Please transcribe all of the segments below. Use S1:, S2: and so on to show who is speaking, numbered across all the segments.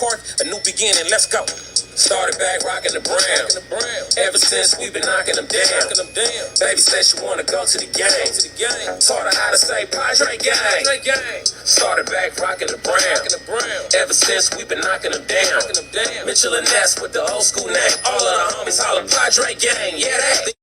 S1: Park, a new beginning, let's go. Started back rocking the brown. Ever since we've been knocking them down. Baby said she wanna go to the game. Taught her how to say Padre gang. Started back rocking the brown. Ever since we've been knocking them down. Mitchell and Ness with the old school name. All of the homies holler Padre gang. Yeah, that.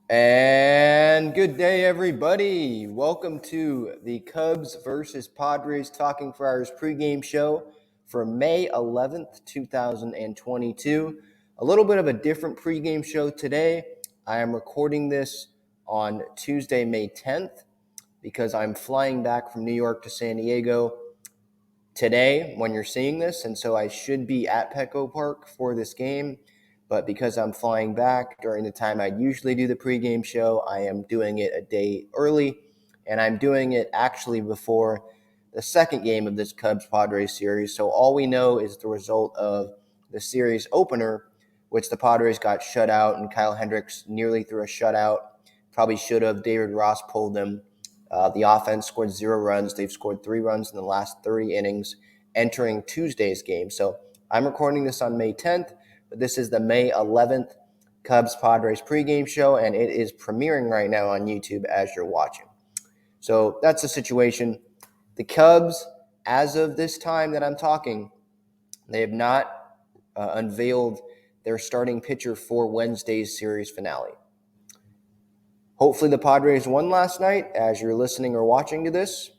S2: And good day, everybody. Welcome to the Cubs versus Padres Talking for Hours pregame show for May 11th, 2022. A little bit of a different pregame show today. I am recording this on Tuesday, May 10th, because I'm flying back from New York to San Diego today when you're seeing this, and so I should be at Petco Park for this game. But because I'm flying back during the time I usually do the pregame show, I am doing it a day early, and I'm doing it actually before the second game of this Cubs-Padres series. So all we know is the result of the series opener, which the Padres got shut out, and Kyle Hendricks nearly threw a shutout. Probably should have. David Ross pulled them. The offense scored 0 runs. They've scored 3 runs in the last 30 innings entering Tuesday's game. So I'm recording this on May 10th. But this is the May 11th Cubs-Padres pregame show, and it is premiering right now on YouTube as you're watching. So that's the situation. The Cubs, as of this time that I'm talking, they have not unveiled their starting pitcher for Wednesday's series finale. Hopefully the Padres won last night as you're listening or watching to this.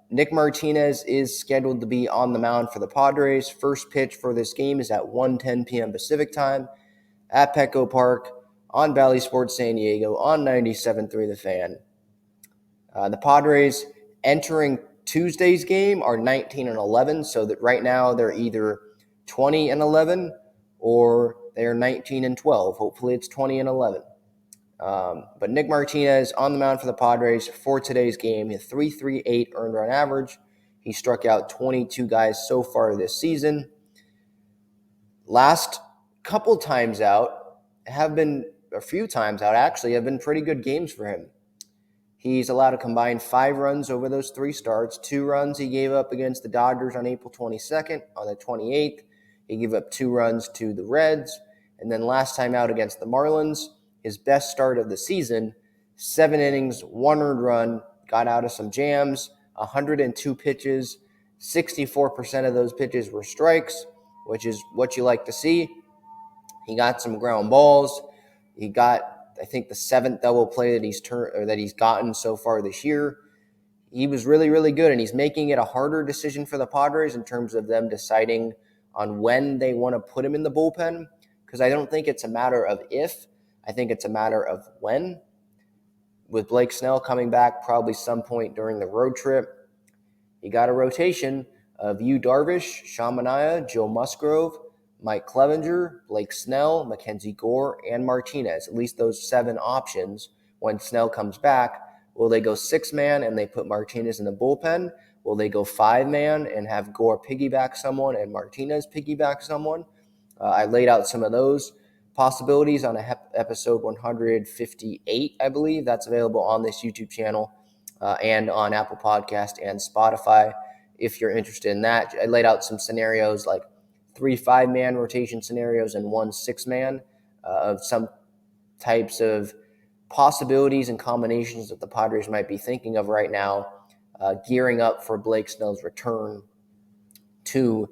S2: Nick Martinez is scheduled to be on the mound for the Padres. First pitch for this game is at 1:10 p.m. Pacific time at Petco Park on Valley Sports San Diego on 97.3 The Fan. The Padres entering Tuesday's game are 19-11, so that right now they're either 20-11 or they're 19-12. Hopefully it's 20-11. But Nick Martinez on the mound for the Padres for today's game. A 3.38 earned run average. He struck out 22 guys so far this season. Last couple times out have been pretty good games for him. He's allowed a combined 5 runs over those 3 starts. 2 runs he gave up against the Dodgers on April 22nd. On the 28th, he gave up 2 runs to the Reds. And then last time out against the Marlins, his best start of the season, 7 innings, 1 earned run, got out of some jams, 102 pitches, 64% of those pitches were strikes, which is what you like to see. He got some ground balls. He got, I think, the 7th double play that he's gotten so far this year. He was really, really good, and he's making it a harder decision for the Padres in terms of them deciding on when they want to put him in the bullpen, because I don't think it's a matter of if. I think it's a matter of when. With Blake Snell coming back probably some point during the road trip, you got a rotation of Yu Darvish, Sean Manaea, Joe Musgrove, Mike Clevenger, Blake Snell, Mackenzie Gore, and Martinez. At least those 7 options when Snell comes back. Will they go 6-man and they put Martinez in the bullpen? Will they go 5-man and have Gore piggyback someone and Martinez piggyback someone? I laid out some of those possibilities on episode 158, I believe. That's available on this YouTube channel and on Apple Podcast and Spotify if you're interested in that. I laid out some scenarios like 3 5-man rotation scenarios and 1 6-man of some types of possibilities and combinations that the Padres might be thinking of right now, gearing up for Blake Snell's return to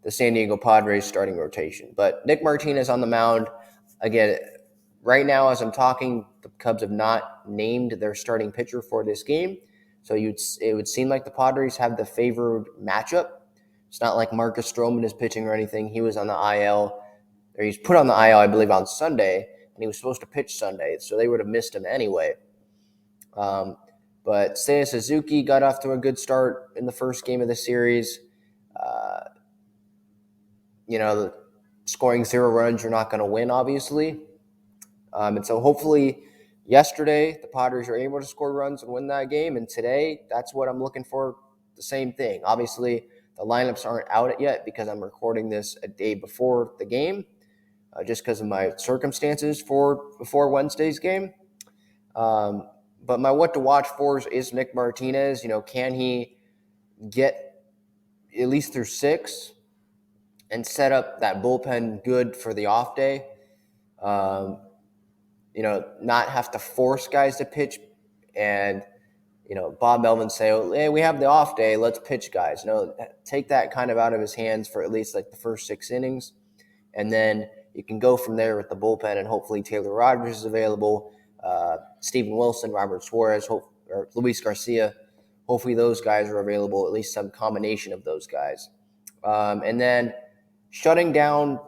S2: the San Diego Padres starting rotation. But Nick Martinez on the mound. Again, right now as I'm talking, the Cubs have not named their starting pitcher for this game. So it would seem like the Padres have the favored matchup. It's not like Marcus Stroman is pitching or anything. He was on the IL, or he's put on the IL, I believe, on Sunday, and he was supposed to pitch Sunday, so they would have missed him anyway. But Seiya Suzuki got off to a good start in the first game of the series. Scoring 0 runs, you're not going to win, obviously. And so hopefully yesterday the Padres are able to score runs and win that game. And today, that's what I'm looking for, the same thing. Obviously, the lineups aren't out yet because I'm recording this a day before the game, just because of my circumstances before Wednesday's game. But my what to watch for is Nick Martinez. Can he get at least through 6 and set up that bullpen good for the off day. Not have to force guys to pitch and, Bob Melvin say, oh, hey, we have the off day, let's pitch guys. Take that kind of out of his hands for at least like the first 6 innings. And then you can go from there with the bullpen, and hopefully Taylor Rogers is available, Steven Wilson, Robert Suarez, or Luis Garcia. Hopefully those guys are available, at least some combination of those guys. And then shutting down,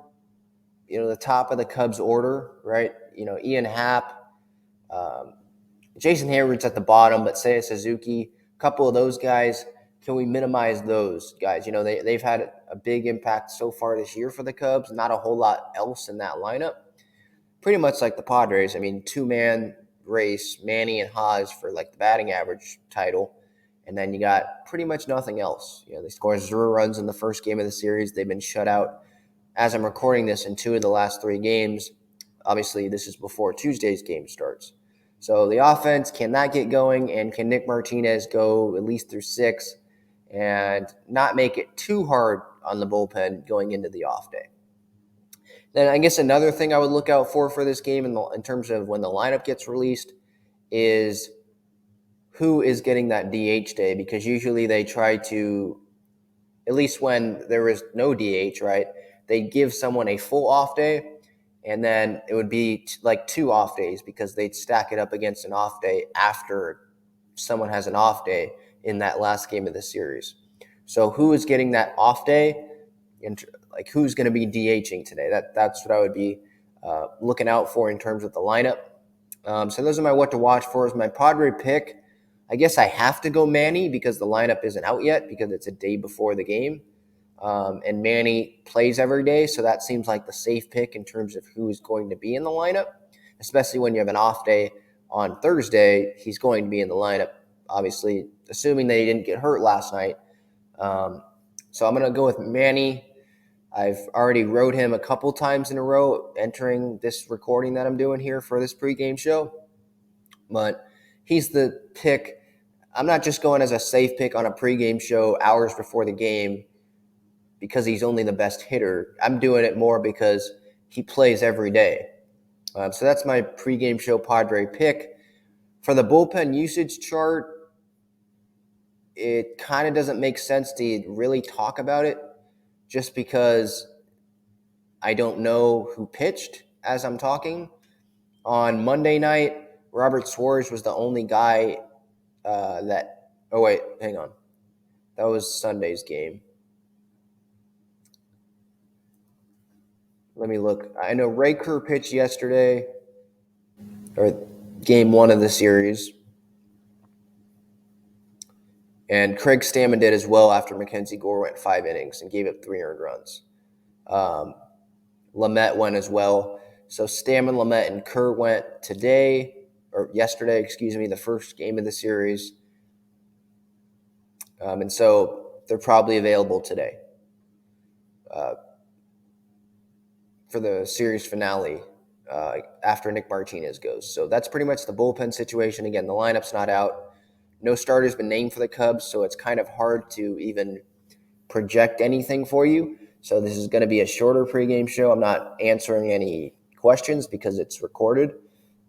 S2: the top of the Cubs order, right? Ian Happ, Jason Hayward's at the bottom, but Seiya Suzuki, a couple of those guys, can we minimize those guys? They've had a big impact so far this year for the Cubs, not a whole lot else in that lineup. Pretty much like the Padres. I mean, 2-man race, Manny and Haas for like the batting average title. And then you got pretty much nothing else. They scored 0 runs in the first game of the series. They've been shut out, as I'm recording this, in 2 of the last 3 games. Obviously, this is before Tuesday's game starts. So the offense, can that get going? And can Nick Martinez go at least through 6 and not make it too hard on the bullpen going into the off day? Then I guess another thing I would look out for this game in terms of when the lineup gets released is who is getting that DH day, because usually they try to, at least when there is no DH, right, they give someone a full off day, and then it would be like 2 off days because they'd stack it up against an off day after someone has an off day in that last game of the series. So who is getting that off day, and like who's going to be DHing today? That's what I would be looking out for in terms of the lineup. So those are my what to watch for. As my Padre pick, I guess I have to go Manny because the lineup isn't out yet because it's a day before the game. And Manny plays every day, so that seems like the safe pick in terms of who is going to be in the lineup, especially when you have an off day on Thursday. He's going to be in the lineup, obviously, assuming that he didn't get hurt last night. So I'm going to go with Manny. I've already rode him a couple times in a row entering this recording that I'm doing here for this pregame show, but he's the pick. I'm not just going as a safe pick on a pregame show hours before the game because he's only the best hitter. I'm doing it more because he plays every day. So that's my pregame show Padre pick. For the bullpen usage chart, it kind of doesn't make sense to really talk about it just because I don't know who pitched as I'm talking. On Monday night, Robert Suarez was the only guy that – oh, wait, hang on. That was Sunday's game. Let me look. I know Ray Kerr pitched yesterday, or game 1 of the series. And Craig Stammen did as well after Mackenzie Gore went 5 innings and gave up 3 earned runs. Lamet went as well. So Stammen, Lamet, and Kerr went yesterday, the first game of the series. And so they're probably available today for the series finale after Nick Martinez goes. So that's pretty much the bullpen situation. Again, the lineup's not out. No starter's been named for the Cubs, so it's kind of hard to even project anything for you. So this is going to be a shorter pregame show. I'm not answering any questions because it's recorded.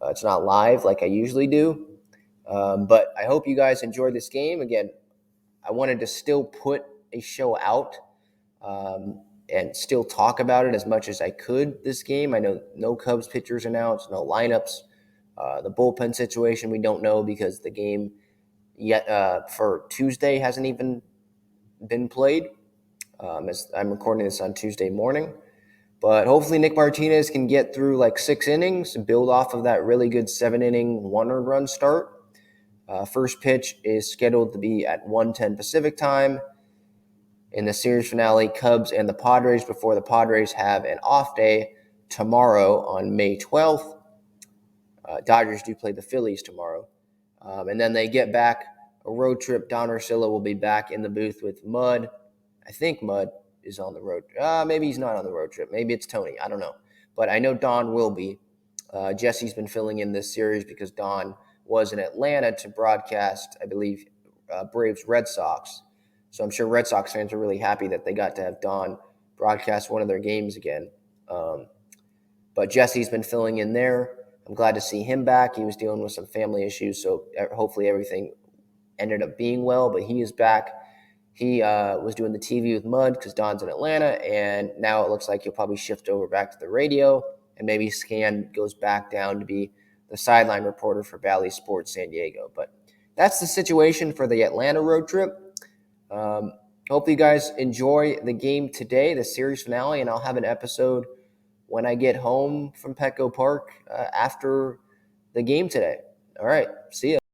S2: It's not live like I usually do. But I hope you guys enjoyed this game. Again, I wanted to still put a show out and still talk about it as much as I could this game. I know no Cubs pitchers announced, no lineups. The bullpen situation we don't know because the game yet for Tuesday hasn't even been played. As I'm recording this on Tuesday morning. But hopefully Nick Martinez can get through like 6 innings and build off of that really good 7-inning 1 earned run start. First pitch is scheduled to be at 1:10 Pacific time in the series finale, Cubs and the Padres, before the Padres have an off day tomorrow on May 12th. Dodgers do play the Phillies tomorrow. And then they get back a road trip. Don Ursillo will be back in the booth with Mud. I think Mud is on the road. Maybe he's not on the road trip. Maybe it's Tony. I don't know. But I know Don will be. Jesse's been filling in this series because Don was in Atlanta to broadcast, I believe, Braves Red Sox. So I'm sure Red Sox fans are really happy that they got to have Don broadcast one of their games again. But Jesse's been filling in there. I'm glad to see him back. He was dealing with some family issues, so hopefully everything ended up being well, but he is back. He was doing the TV with Mud because Don's in Atlanta, and now it looks like he'll probably shift over back to the radio, and maybe Scan goes back down to be the sideline reporter for Bally Sports San Diego. But that's the situation for the Atlanta road trip. Hope you guys enjoy the game today, the series finale, and I'll have an episode when I get home from Petco Park after the game today. All right, see ya.